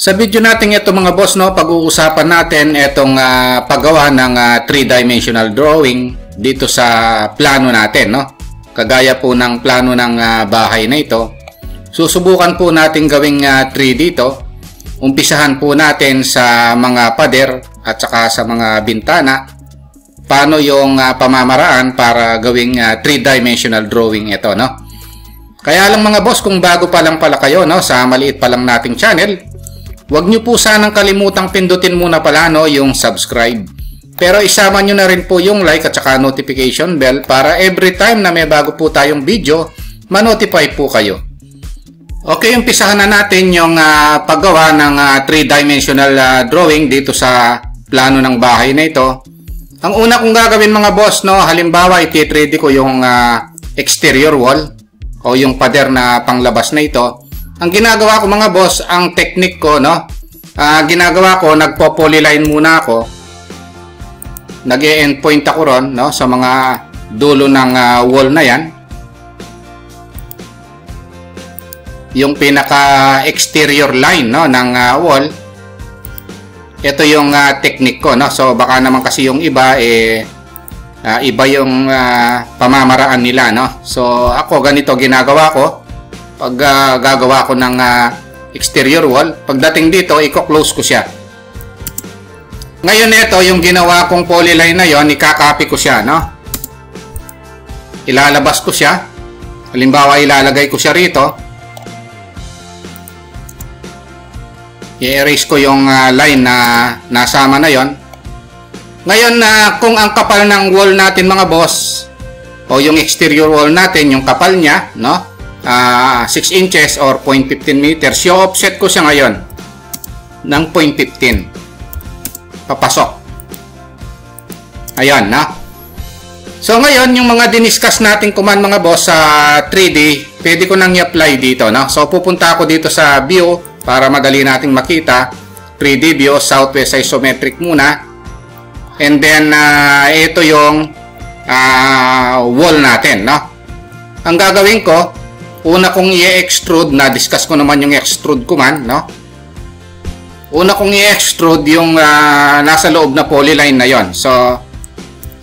Sa video natin ito mga boss, no, pag-uusapan natin itong paggawa ng 3-dimensional drawing dito sa plano natin, no. Kagaya po ng plano ng bahay na ito. Susubukan po natin gawing 3 dito. Umpisahan po natin sa mga pader at saka sa mga bintana. Paano yung pamamaraan para gawing 3-dimensional drawing ito, no. Kaya lang mga boss, kung bago pa lang pala kayo, no, sa maliit pa lang nating channel, huwag nyo po sanang kalimutang pindutin muna pala, no, yung subscribe. Pero isama nyo na rin po yung like at saka notification bell para every time na may bago po tayong video, ma-notify po kayo. Okay, umpisahan na natin yung paggawa ng 3-dimensional drawing dito sa plano ng bahay na ito. Ang una kong gagawin mga boss, no, halimbawa iti-3D ko yung exterior wall o yung pader na panglabas na ito. Ang ginagawa ko mga boss, ang technique ko, no, ginagawa ko, nagpo-polyline muna ako. Nag-e-endpoint ako ron, no, sa mga dulo ng wall na yan. Yung pinaka-exterior line, no, ng wall. Ito yung technique ko, no. So baka naman kasi yung iba iba yung pamamaraan nila, no. So ako ganito ginagawa ko. Pag gagawa ko ng exterior wall, pagdating dito, i-close ko siya. Ngayon ito, yung ginawa kong polyline na yon, ikakopy ko siya, no? Ilalabas ko siya. Halimbawa, ilalagay ko siya rito. I-erase ko yung line na nasama na yon. Ngayon, kung ang kapal ng wall natin mga boss, o yung exterior wall natin, yung kapal niya, no? 6 inches or 0.15 meters. Yung offset ko siya ngayon ng 0.15. Papasok. Ayan, na. So ngayon, yung mga diniscuss nating command mga boss sa 3D, pwede ko nang i-apply dito, no? So pupunta ako dito sa view para madali nating makita. 3D view, southwest isometric muna. And then ito yung wall natin, no? Ang gagawin ko, una kong i-extrude, na-discuss ko naman yung extrude command, no? Una kong i-extrude yung nasa loob na polyline na yon. So,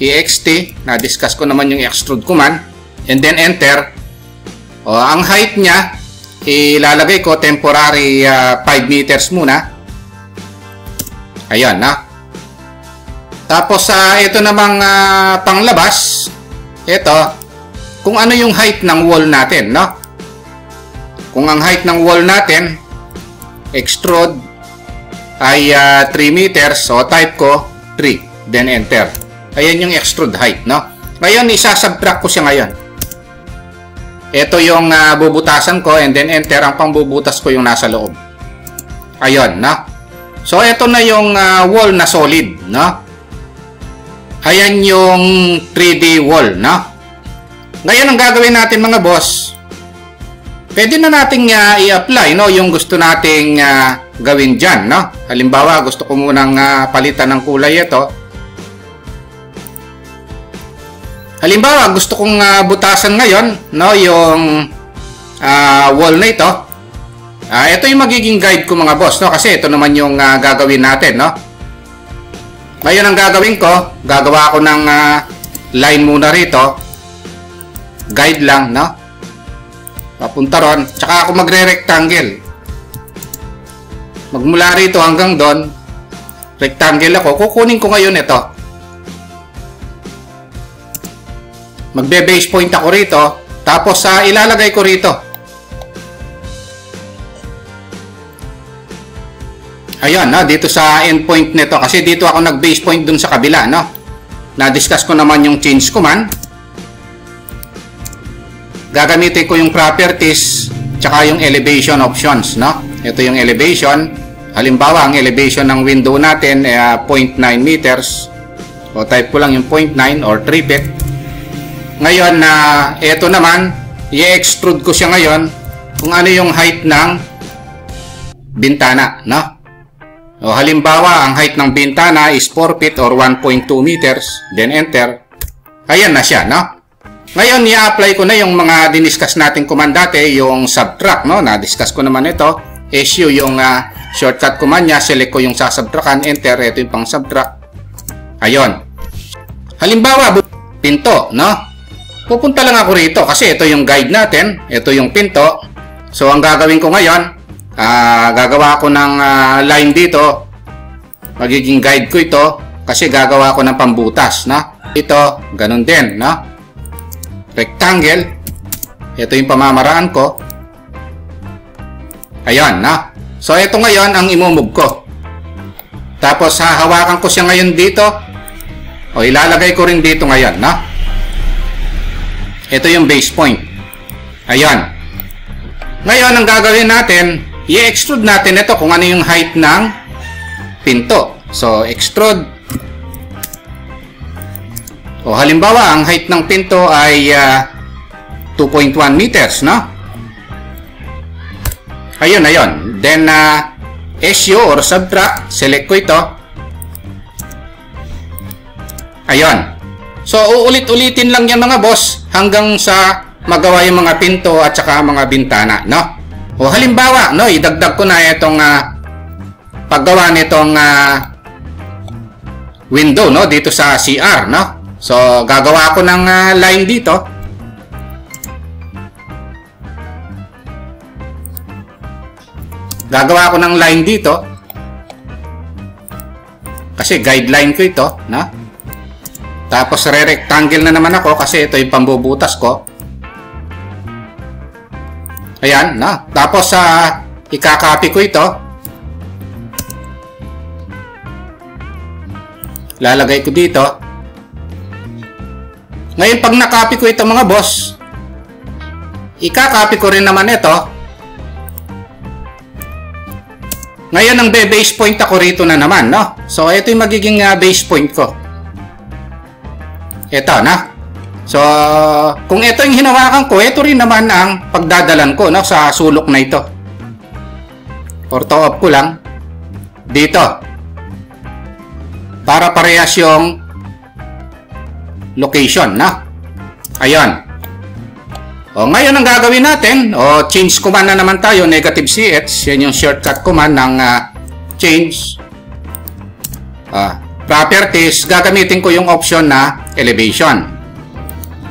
EXT, na-discuss ko naman yung extrude command. And then enter. O, ang height niya, ilalagay ko temporary 5 meters muna. Ayan, na. Tapos, ito namang panglabas. Ito, kung ano yung height ng wall natin, no? Kung ang height ng wall natin, extrude, ay 3 meters, so type ko 3, then enter. Ayan yung extrude height, no? Ngayon, isasubtract ko siya ngayon. Ito yung bubutasan ko, and then enter, ang pangbubutas ko yung nasa loob. Ayun, no? So, ito na yung wall na solid, no? Ayan yung 3D wall, no? Ngayon, ang gagawin natin mga boss, pwede na nating i-apply, no, yung gusto nating gawin dyan, no? Halimbawa, gusto ko munang palitan ng kulay ito. Halimbawa, gusto kong butasan ngayon, no, yung wall na ito. Ito yung magiging guide ko mga boss, no? Kasi ito naman yung gagawin natin, no? Ngayon, ang gagawin ko, gagawa ko ng line muna rito. Guide lang, no? Papunta ron, tsaka ako magre-rectangle. Magmula rito hanggang doon, rectangle ako. Kukunin ko ngayon ito. Magbe-base point ako rito, tapos ilalagay ko rito. Ayan, no, dito sa endpoint nito, kasi dito ako nag-base point dun sa kabila, no? Na-discuss ko naman yung change command. Gagamitin ko yung properties tsaka yung elevation options, no? Ito yung elevation. Halimbawa, ang elevation ng window natin ay 0.9 meters. O type ko lang yung 0.9 or 3 feet. Ngayon, ito naman, i-extrude ko siya ngayon kung ano yung height ng bintana, no? O halimbawa, ang height ng bintana is 4 feet or 1.2 meters. Then enter. Ayan na siya, no? Ngayon, i-apply ko na yung mga diniscuss nating command dati, yung subtract, no? Na-discuss ko naman ito. SU yung shortcut command niya. Select ko yung sasubtrakan, enter. Ito yung pang subtract. Ayun. Halimbawa, pinto, no? Pupunta lang ako rito kasi ito yung guide natin. Ito yung pinto. So, ang gagawin ko ngayon, gagawa ako ng line dito. Magiging guide ko ito kasi gagawa ko ng pambutas, no? Ito, ganun din, no? Rectangle. Ito yung pamamaraan ko. Ayan, no? So, ito ngayon ang imumove ko. Tapos, hahawakan ko siya ngayon dito. O, ilalagay ko rin dito ngayon, no? Ito yung base point. Ayan. Ngayon, ang gagawin natin, i-extrude natin ito kung ano yung height ng pinto. So, extrude. O, halimbawa, ang height ng pinto ay 2.1 meters, no? Ayun, ayun. Then, SU or subtract, select ko ito. Ayun. So, uulit-ulitin lang yan mga boss hanggang sa magawa yung mga pinto at saka mga bintana, no? O halimbawa, no, idagdag ko na itong paggawa nitong window, no, dito sa CR, no? So, gagawa ko ng line dito. Gagawa ko ng line dito. Kasi guideline ko ito, no? Tapos re-rectangle na naman ako kasi ito yung pambubutas ko. Ayan, no? Tapos ikakopy ko ito. Lalagay ko dito. Ngayon, pag nakopy ko ito mga boss, ikakopy ko rin naman ito. Ngayon, ang base point ako rito na naman, no? So, ito yung magiging base point ko. Ito, na. So, kung ito yung hinawakan ko, ito rin naman ang pagdadalan ko, no, sa sulok na ito. Ortho-off ko lang dito. Para parehas yung location, no? Ayun. O, ngayon ang gagawin natin, change command na naman tayo, negative CH. Yan yung shortcut command ng change. Properties, gagamitin ko yung option na elevation.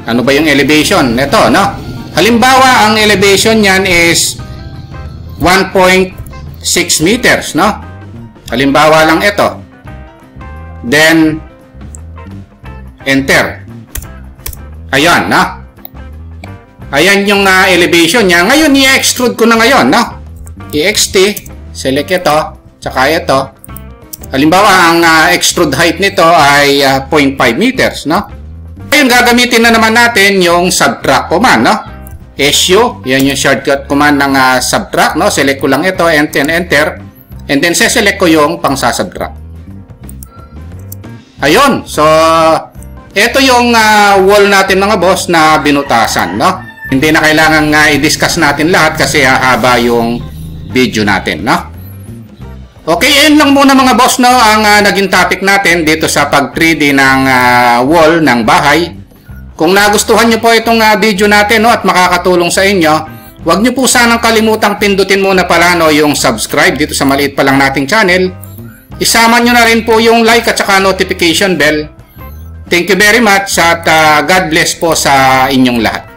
Ano ba yung elevation? Ito, no? Halimbawa, ang elevation niyan is 1.6 meters, no? Halimbawa lang ito. Then, enter. Ayan, no? Ayan yung elevation niya. Ngayon, i-extrude ko na ngayon, no? I-EXT, select ito, tsaka ito. Halimbawa, ang extrude height nito ay 0.5 meters, no? Ngayon, gagamitin na naman natin yung subtract command, no? SU, yan yung shortcut command ng subtract, no? Select ko lang ito, enter, and then select ko yung pang sasubtract. Ayun, so, ito yung wall natin mga boss na binutasan, no? Hindi na kailangan i-discuss natin lahat kasi haba yung video natin, no? Okay, yun lang muna mga boss, no, ang naging topic natin dito sa pag 3D ng wall ng bahay. Kung nagustuhan nyo po itong video natin, no, at makakatulong sa inyo, huwag nyo po sanang kalimutang pindutin muna pala, no, yung subscribe dito sa maliit pa lang nating channel. Isama nyo na rin po yung like at saka notification bell. Thank you very much at God bless po sa inyong lahat.